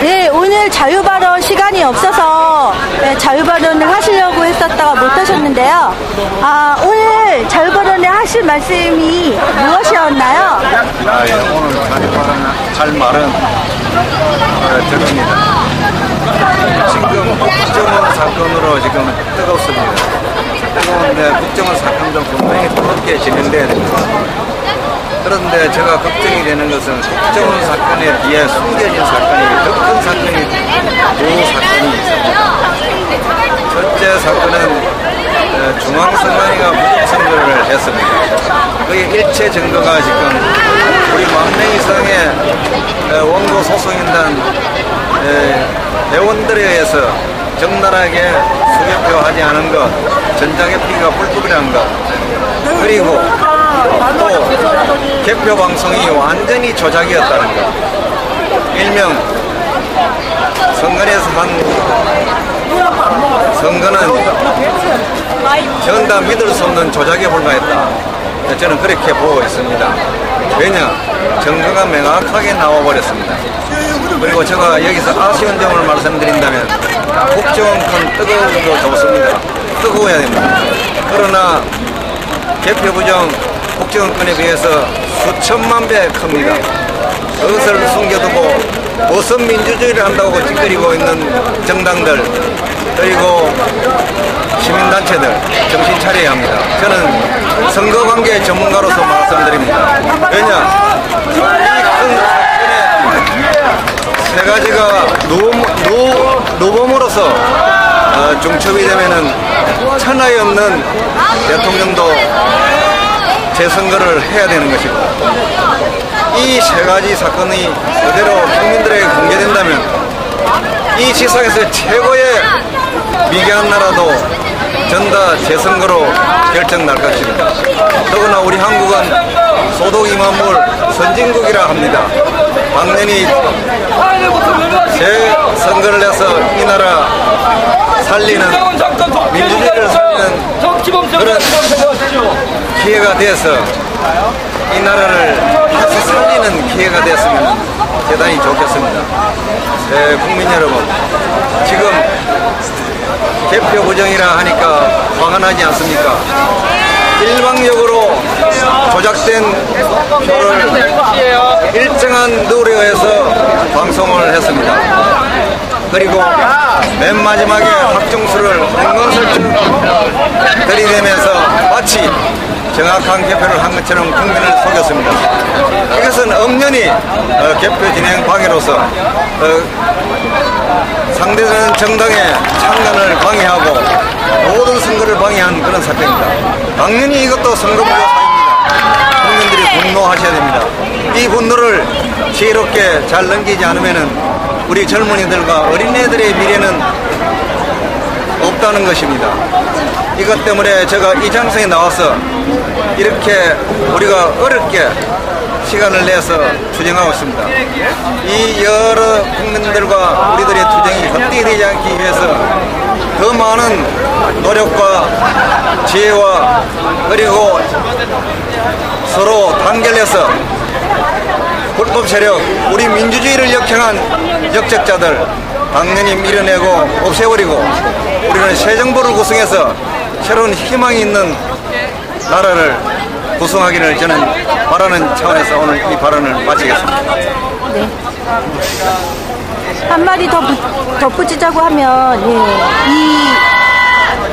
네, 오늘 자유발언 시간이 없어서 자유발언을 하시려고 했었다가 못하셨는데요. 오늘 자유발언에 하실 말씀이 무엇이었나요? 오늘 자유발언 할 말은 저겁니다. 지금 국정원 사건으로 지금 뜨겁습니다. 뜨거운데 국정원 사건도 분명히 뜨겁게 진행돼야 됩니다. 그런데 제가 걱정이 되는 것은 국정원 사건에 비해 숨겨진 사건이 더 큰 사건이 두 사건이 있습니다. 첫째 사건은 중앙선관위가 부정선거를 했습니다. 그의 일체 증거가 지금 우리 10,000명 이상의 원고 소송인단 회원들에 의해서 적나라하게 수개표하지 않은 것, 전자개표가 불법이라는 것, 그리고 또 개표 방송이 완전히 조작이었다는 것. 일명 선관위에서 한 선거는 전다 믿을 수 없는 조작에 불과했다. 저는 그렇게 보고 있습니다. 왜냐? 증거가 명확하게 나와버렸습니다. 그리고 제가 여기서 아쉬운 점을 말씀드린다면 국정원건 뜨거워도 좋습니다. 뜨거워야 됩니다. 그러나 개표 부정 국정원건에 비해서 수천만 배 큽니다. 그것을 숨겨두고 무슨 민주주의를 한다고 찌끄리고 있는 정당들 그리고 시민단체들 정신 차려야 합니다. 저는 선거관계 전문가로서 말씀드립니다. 왜냐? 이 큰 사건의 세 가지가 누범으로서 중첩이 되면은 천하에 없는 대통령도 재선거를 해야 되는 것이고 이 세 가지 사건이 그대로 국민들에게 공개된다면 이 지상에서 최고의 미개한 나라도 전다 재선거로 결정날 것입니다. 더구나 우리 한국은 소독 2만물 선진국이라 합니다. 당연히 재선거를 해서 이 나라 살리는 민주주의를 살리는 그런 기회가 돼서 이 나라를 다시 살리는 기회가 됐으면 대단히 좋겠습니다. 국민 여러분, 지금 개표 부정이라 하니까 화가 나지 않습니까? 일방적으로 조작된 표를 일정한 룰에 의해서 방송을 했습니다. 그리고 맨 마지막에 확정수를 흥건설정 들이대면서 마치 정확한 개표를 한 것처럼 국민을 속였습니다. 이것은 엄연히 개표 진행 방해로서 상대되는 정당의 창간을 방해하고 모든 선거를 방해한 그런 사건입니다. 당연히 이것도 선거부조 사유입니다. 국민들이 분노하셔야 됩니다. 이 분노를 지혜롭게 잘 넘기지 않으면 우리 젊은이들과 어린애들의 미래는 없다는 것입니다. 이것 때문에 제가 이 장소에 나와서 이렇게 우리가 어렵게 시간을 내서 투쟁하고 있습니다. 이 여러 국민들과 우리들의 투쟁이 헛되이 되지 않기 위해서 더 많은 노력과 지혜와 그리고 서로 단결해서 불법 세력, 우리 민주주의를 역행한 역적자들 당연히 밀어내고 없애버리고 우리는 새 정부를 구성해서 새로운 희망이 있는 나라를 구성하기를 저는 바라는 차원에서 오늘 이 발언을 마치겠습니다. 네. 한마디 더 덧붙이자고 하면 이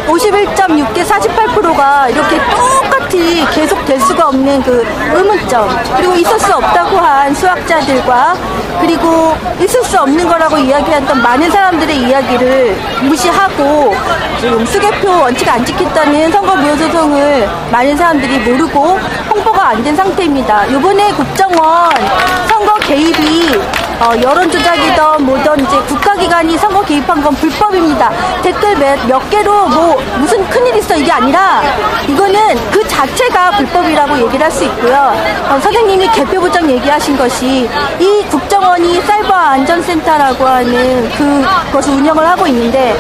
51.6개 48%가 이렇게 똑같이 계속 될 수가 없는 그 의문점, 그리고 있을 수 없다고 한 수학자들과 그리고 있을 수 없는 거라고 이야기했던 많은 사람들의 이야기를 무시하고 지금 수개표 원칙 안 지켰다는 선거무효소송을 많은 사람들이 모르고 홍보가 안 된 상태입니다. 이번에 국정원 선거 개입이 여론조작이든 뭐든 이제 국가기관이 선거 개입한 건 불법입니다. 댓글 몇 개로 뭐 무슨 큰일 있어 이게 아니라 이거는 그 자체가 불법이라고 얘기를 할 수 있고요. 선생님이 개표부정 얘기하신 것이 이 국정원이 사이버 안전센터라고 하는 그것을 운영을 하고 있는데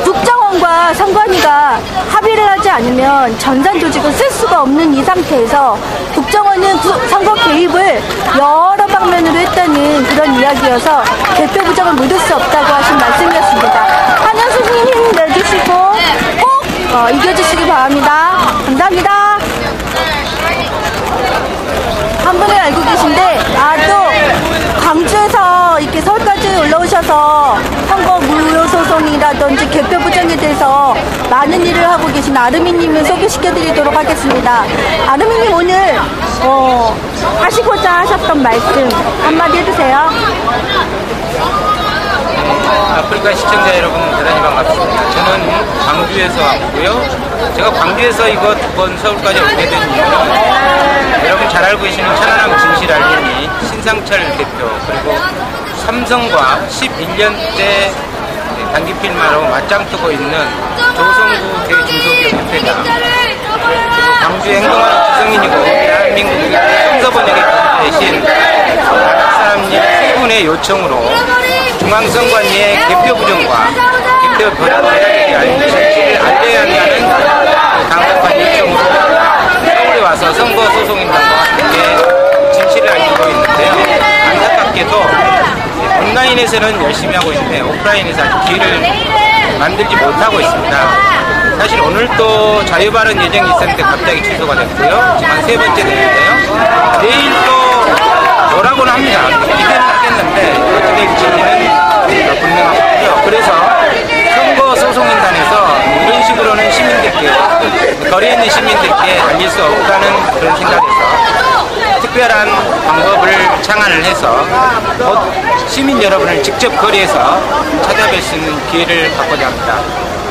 국정원과 선관위가 합의를 하지 않으면 전산 조직을 쓸 수가 없는 이 상태에서 국정원은 선거 개입을 여러 번 방면으로 했다는 그런 이야기여서 개표 부정을 묻을 수 없다고 하신 말씀이었습니다. 한영수 선생님 힘 내주시고 꼭 이겨주시기 바랍니다. 감사합니다. 한 분을 알고 계신데 또 광주에서 이렇게 서울까지 올라오셔서 선거 무효 소송이라든지 개표 부정에 대해서 많은 일을 하고 계신 아르미님을 소개시켜드리도록 하겠습니다. 아르미님 오늘 하시고자 하셨던 말씀 한마디 해주세요. 아프리카 시청자 여러분 대단히 반갑습니다. 저는 광주에서 왔고요. 제가 광주에서 이거 두 번 서울까지 오게 된 이유는 여러분 잘 알고 계시는 천안함 진실 알림이 신상철 대표 그리고 삼성과 11년대 단기필마로 맞짱 뜨고 있는 조성구 대중소기업 대표장 그리고 광주에 행동하는 구성인이고 대한민국 성서번역의 대신 사람님 세 분의 요청으로 중앙선관위의 개표 부정과 개표 배락에 대한 진실을 알려야 한다는 강력한 요청으로 서울에 와서 선거소송인단과 함께 진실을 알리고 있는데요. 안타깝게도 온라인에서는 열심히 하고 있는데 오프라인에서 아직 기회를 만들지 못하고 있습니다. 사실 오늘 또 자유발언 예정이 있었는데 갑자기 취소가 됐고요. 지금 한 3번째 되는데요. 내일 또 뭐라고는 합니다. 기대는 하겠는데 어떻게 될지는 분명하고요. 그래서 선거소송인단에서 이런 식으로는 시민들께 거리에 있는 시민들께 알릴 수 없다는 그런 생각에서 특별한 방법을 창안을 해서 곧 시민 여러분을 직접 거리에서 찾아뵐 수 있는 기회를 갖고자 합니다.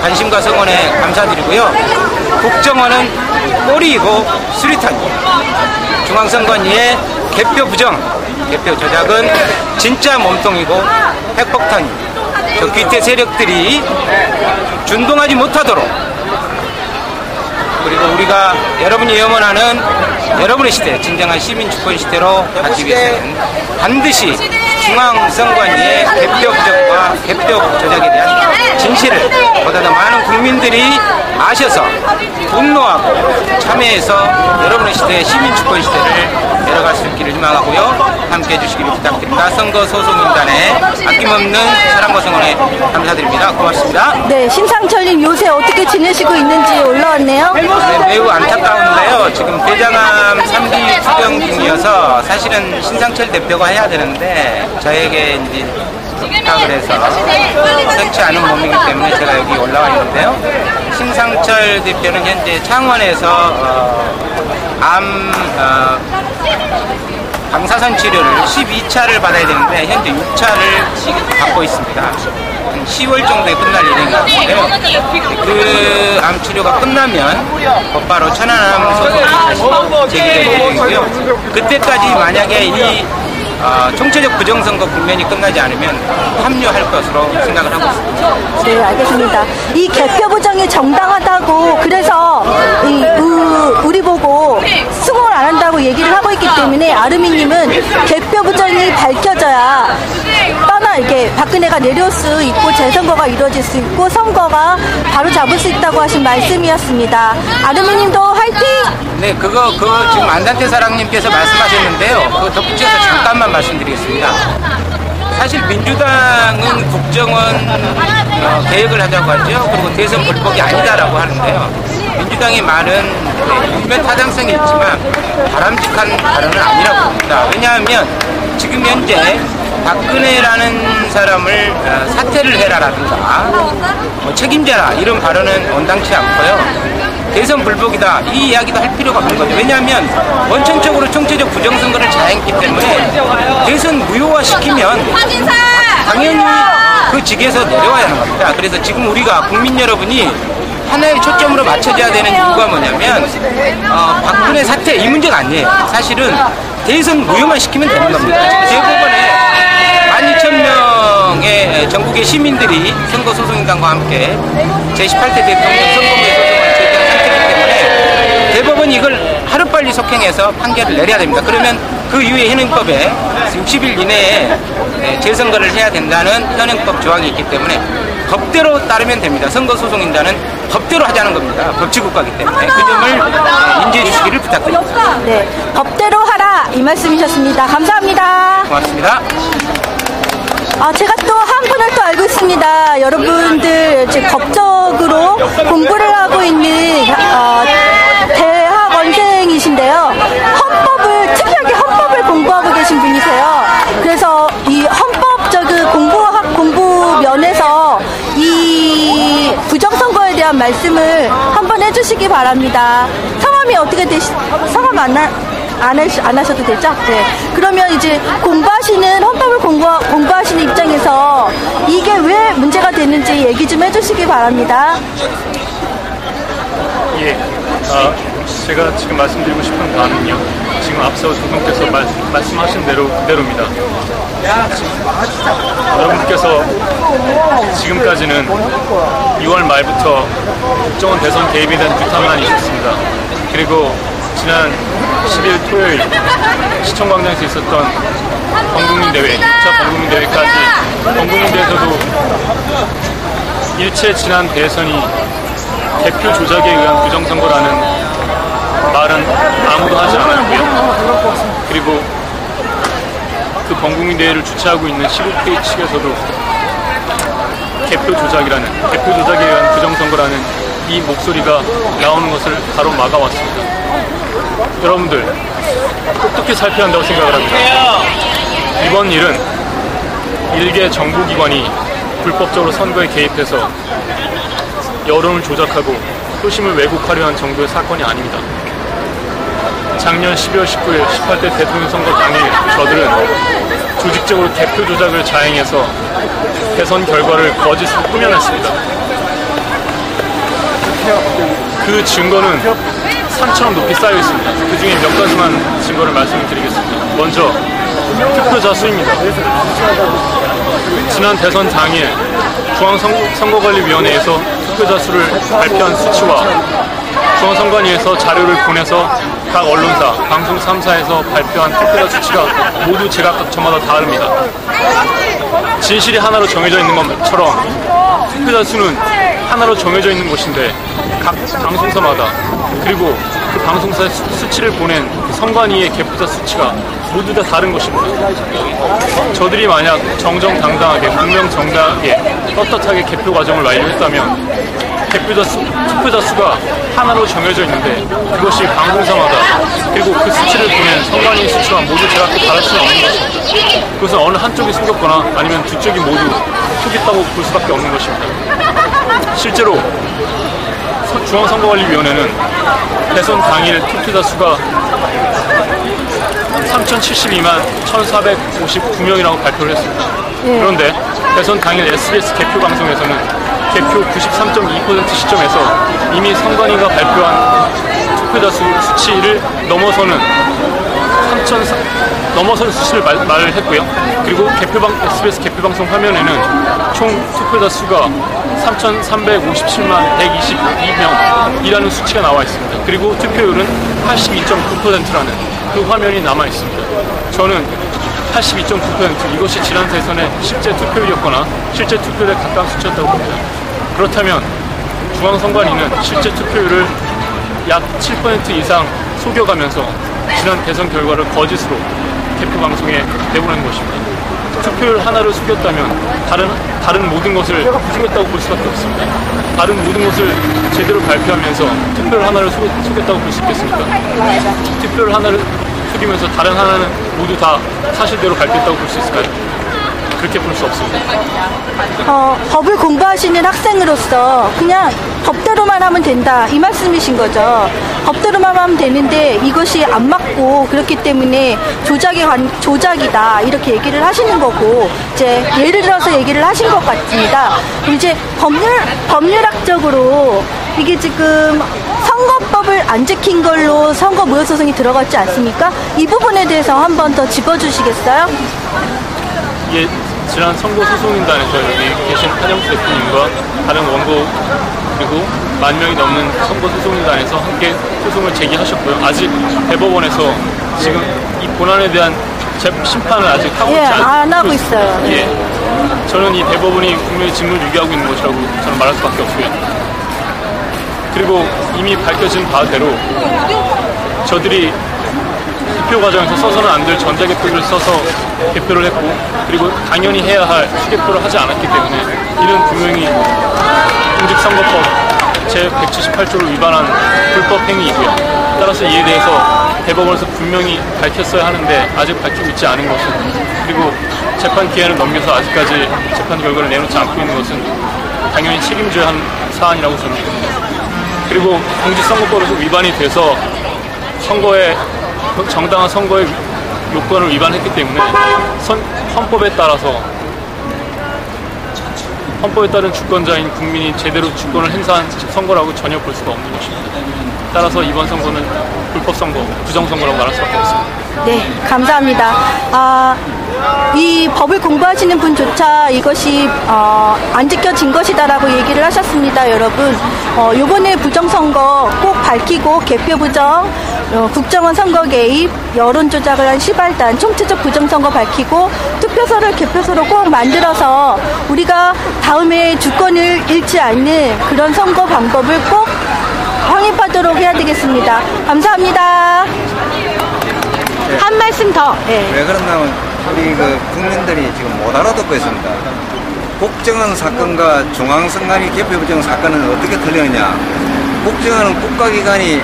관심과 성원에 감사드리고요. 국정원은 꼬리이고 수리탄이에요. 중앙선관위의 개표 부정, 개표 조작은 진짜 몸통이고 핵폭탄입니다. 저 귀태 세력들이 준동하지 못하도록 그리고 우리가 여러분이 염원하는 여러분의 시대, 진정한 시민 주권 시대로 가기 위해서는 반드시 중앙선관위의 개표 부정과 개표 조작에 대한 진실을 보다 더 많은 국민들이 아셔서 분노하고 참여해서 여러분의 시대의 시민 주권 시대를 내려갈 수 있기를 희망하고요. 함께 해주시기를 부탁드립니다. 선거소송인단의 아낌없는 사랑과 성원에 감사드립니다. 고맙습니다. 네, 신상철님 요새 어떻게 지내시고 있는지 올라왔네요. 네, 매우 안타까운데요. 지금 대장암 3기 투병 중이어서 사실은 신상철 대표가 해야 되는데 저에게 이제 부탁을 해서 흔치 않은 몸이기 때문에 제가 여기 올라와 있는데요. 신상철 대표는 현재 창원에서 방사선 치료를 12차를 받아야 되는데 현재 6차를 받고 있습니다. 10월 정도에 끝날 예정인 것 같은데요. 그 암 치료가 끝나면 곧바로 천안암 소송이 다시 제기될 예정이고요. 그때까지 만약에 이 총체적 부정선거 국면이 끝나지 않으면 합류할 것으로 생각을 하고 있습니다. 네, 알겠습니다. 이 개표 부정이 정당하다고 그래서 우리 보고 수긍을 안 한다고 얘기를 하고 있기 때문에 아르미님은 개표 부정이 밝혀져야 이렇게 박근혜가 내려올 수 있고 재선거가 이루어질 수 있고 선거가 바로 잡을 수 있다고 하신 말씀이었습니다. 아르미님도 화이팅! 네, 그거 지금 안단태 사랑님께서 말씀하셨는데요. 그거 덧붙여서 잠깐만 말씀드리겠습니다. 사실 민주당은 국정원 개혁을 하자고 하죠. 그리고 대선 불복이 아니다라고 하는데요. 민주당의 말은 분명 타당성이 있지만 바람직한 발언은 아니라고 봅니다. 왜냐하면 지금 현재 박근혜라는 사람을 사퇴를 해라라든가 책임져라 이런 발언은 온당치 않고요. 대선 불복이다 이 이야기도 할 필요가 없는 거죠. 왜냐하면 원천적으로 총체적 부정선거를 자행했기 때문에 대선 무효화시키면 당연히 그 직에서 내려와야 하는 겁니다. 그래서 지금 우리가 국민 여러분이 하나의 초점으로 맞춰져야 되는 이유가 뭐냐면 박근혜 사퇴 이 문제가 아니에요. 사실은 대선 무효만 시키면 되는 겁니다. 지금 대법원에 12,000명의 전국의 시민들이 선거소송인단과 함께 제18대 대통령 선거무효 소송을 제기한 상태이기 때문에 대법원 이걸 하루빨리 속행해서 판결을 내려야 됩니다. 그러면 그 이후에 현행법에 60일 이내에 재선거를 해야 된다는 현행법 조항이 있기 때문에 법대로 따르면 됩니다. 선거소송인단은 법대로 하자는 겁니다. 법치국가이기 때문에 그 점을 인지해 주시기를 부탁드립니다. 네, 법대로 하라 이 말씀이셨습니다. 감사합니다. 고맙습니다. 제가 또 한 분을 또 알고 있습니다. 여러분들 지금 법적으로 공부를 하고 있는 대학원생이신데요. 특이하게 헌법을 공부하고 계신 분이세요. 그래서 이 헌법적인 공부 면에서 이 부정선거에 대한 말씀을 한번 해주시기 바랍니다. 성함이 어떻게 성함 안 하셔도 되죠? 네. 그러면 이제 헌법을 공부하시는 입장에서 이게 왜 문제가 되는지 얘기 좀 해주시기 바랍니다. 예. 제가 지금 말씀드리고 싶은 바는요. 지금 앞서 두 분께서 말씀하신 그대로입니다. 여러분께서 지금까지는 2월 말부터 국정원 대선 개입에 대한 비판만 있었습니다. 그리고 지난 10일 토요일 시청광장에서 있었던 범국민대회, 2차 범국민대회까지 범국민대회에서도 일체 지난 대선이 대표 조작에 의한 부정선거라는 말은 아무도 하지 않았고요. 그리고 그 범국민대회를 주최하고 있는 시국회의 측에서도 대표 조작에 의한 부정선거라는 이 목소리가 나오는 것을 바로 막아왔습니다. 여러분들 똑똑히 살펴야 한다고 생각을 합니다. 이번 일은 일개 정부기관이 불법적으로 선거에 개입해서 여론을 조작하고 표심을 왜곡하려 한 정도의 사건이 아닙니다. 작년 12월 19일 18대 대통령 선거 당일 저들은 조직적으로 대표 조작을 자행해서 대선 결과를 거짓으로 꾸며냈습니다. 그 증거는 산처럼 높이 쌓여 있습니다. 그 중에 몇 가지만 증거를 말씀을 드리겠습니다. 먼저 투표자 수입니다. 지난 대선 당일 중앙선거관리위원회에서 투표자 수를 발표한 수치와 중앙선관위에서 자료를 보내서 각 언론사, 방송 3사에서 발표한 투표자 수치가 모두 제각각 저마다 다릅니다. 진실이 하나로 정해져 있는 것처럼 투표자 수는 하나로 정해져 있는 것인데 각 방송사마다 그리고 그 방송사의 수치를 보낸 선관위의 개표자 수치가 모두 다 다른 것입니다. 저들이 만약 정정당당하게 공명정당하게 떳떳하게 개표 과정을 완료했다면 투표자 수가 하나로 정해져 있는데 그것이 방송사마다 그리고 그 수치를 보낸 선관위 수치와 모두 제각각 다를 수는 없는 것입니다. 그것은 어느 한쪽이 속였거나 아니면 두 쪽이 모두 속였다고 볼 수밖에 없는 것입니다. 실제로 중앙선거관리위원회는 대선 당일 투표자 수가 3,072만 1,459명이라고 발표를 했습니다. 그런데 대선 당일 SBS 개표 방송에서는 개표 93.2% 시점에서 이미 선관위가 발표한 투표자 수치를 넘어서는 수치를 말을 했고요. 그리고 SBS 개표방송 화면에는 총 투표자 수가 3,357만 122명이라는 수치가 나와 있습니다. 그리고 투표율은 82.9%라는 그 화면이 남아 있습니다. 저는 82.9% 이것이 지난 대선의 실제 투표율이었거나 실제 투표율에 가까운 수치였다고 봅니다. 그렇다면 중앙선관위는 실제 투표율을 약 7% 이상 속여가면서 지난 대선 결과를 거짓으로 개표 방송에 내보낸 것입니다. 투표율 하나를 속였다면 다른 모든 것을 속였다고 볼 수밖에 없습니다. 다른 모든 것을 제대로 발표하면서 투표율 하나를 속였다고 볼 수 있겠습니까? 투표율 하나를 속이면서 다른 하나는 모두 다 사실대로 발표했다고 볼 수 있을까요? 그렇게 볼 수 없습니다. 법을 공부하시는 학생으로서 그냥 법대로만 하면 된다 이 말씀이신 거죠. 법대로만 하면 되는데 이것이 안 맞고 그렇기 때문에 조작이다 이렇게 얘기를 하시는 거고 이제 예를 들어서 얘기를 하신 것 같습니다. 이제 법률학적으로 이게 지금 선거법을 안 지킨 걸로 선거 무효소송이 들어갔지 않습니까? 이 부분에 대해서 한 번 더 짚어주시겠어요? 예, 지난 선거소송인단에서 여기 계신 한영수 대표님과 다른 원고 그리고 10,000명이 넘는 선거 소송단에서 함께 소송을 제기하셨고요. 아직 대법원에서 지금 이 본안에 대한 심판을 아직 하고 있지 안 하고 있어요. 예, 저는 이 대법원이 국민의 직무를 유기하고 있는 것이라고 저는 말할 수밖에 없고요. 그리고 이미 밝혀진 바대로 저들이 투표 과정에서 써서는 안 될 전자개표를 써서 개표를 했고, 그리고 당연히 해야 할 수개표를 하지 않았기 때문에 이는 분명히 공직선거법 제178조를 위반한 불법 행위이고요. 따라서 이에 대해서 대법원에서 분명히 밝혔어야 하는데 아직 밝히고 있지 않은 것은, 그리고 재판 기한을 넘겨서 아직까지 재판 결과를 내놓지 않고 있는 것은 당연히 책임져야 한 사안이라고 저는 봅니다. 그리고 공직선거법에서 위반이 돼서 정당한 선거의 요건을 위반했기 때문에 헌법에 따른 주권자인 국민이 제대로 주권을 행사한 선거라고 전혀 볼 수가 없는 것입니다. 따라서 이번 선거는 불법 선거, 부정선거라고 말할 수밖에 없습니다. 네, 감사합니다. 이 법을 공부하시는 분조차 이것이 안 지켜진 것이다라고 얘기를 하셨습니다, 여러분. 이번에 부정선거 꼭 밝히고 개표 부정, 국정원 선거 개입, 여론 조작을 한 시발단, 총체적 부정선거 밝히고 투표소를 개표소로 꼭 만들어서 우리가 다음에 주권을 잃지 않는 그런 선거 방법을 꼭 확립하도록 해야 되겠습니다. 감사합니다. 한 말씀 더. 네. 왜 그러냐면 우리 국민들이 지금 못 알아듣고 있습니다. 국정원 사건과 중앙선관위 개표 부정 사건은 어떻게 틀리느냐? 국정원은 국가기관이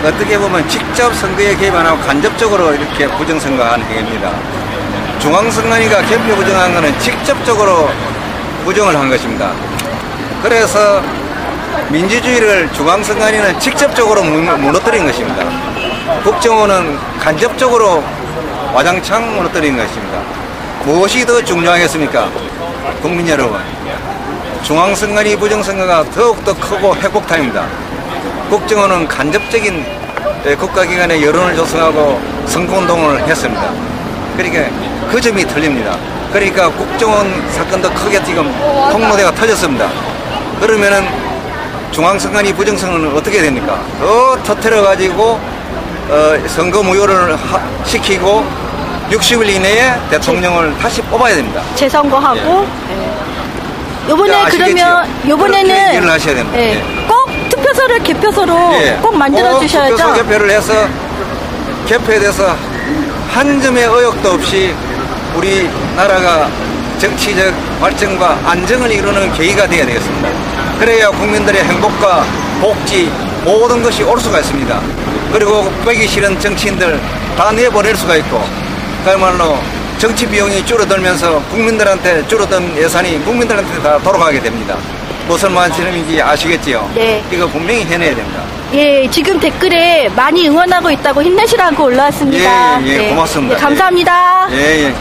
어떻게 보면 직접 선거에 개입하고 간접적으로 이렇게 부정선거하는 행위입니다. 중앙선관위가 개표 부정한 것은 직접적으로 부정을 한 것입니다. 그래서 민주주의를 중앙선관위는 직접적으로 무너뜨린 것입니다. 국정원은 간접적으로 와장창 무너뜨린 것입니다. 무엇이 더 중요하겠습니까? 국민 여러분, 중앙선관위 부정선거가 더욱더 크고 회복타입니다. 국정원은 간접적인 국가기관의 여론을 조성하고 선거운동을 했습니다. 그러니까 그 점이 틀립니다. 그러니까 국정원 사건도 크게 지금 폭로대가 터졌습니다. 그러면은 중앙선관위 부정선거는 어떻게 됩니까? 더 터뜨려가지고 선거 무효를 시키고 60일 이내에 대통령을 다시 뽑아야 됩니다. 재선거하고. 예. 요번에 그러면 요번에는 얘기를 하셔야 됩니다. 예. 예. 꼭 투표소를 개표소로 예. 꼭 만들어 주셔야죠. 투표소 개표를 해서 개표에 대해서 한 점의 의혹도 없이 우리나라가 정치적 발전과 안정을 이루는 계기가 되어야 되겠습니다. 그래야 국민들의 행복과 복지 모든 것이 올 수가 있습니다. 그리고 빼기 싫은 정치인들 다 내보낼 수가 있고, 그야말로 정치 비용이 줄어들면서 국민들한테 줄어든 예산이 국민들한테 다 돌아가게 됩니다. 무슨 말씀인지 아시겠지요? 네. 이거 분명히 해내야 됩니다. 예, 지금 댓글에 많이 응원하고 있다고 힘내시라고 올라왔습니다. 예, 고맙습니다. 네, 감사합니다. 예.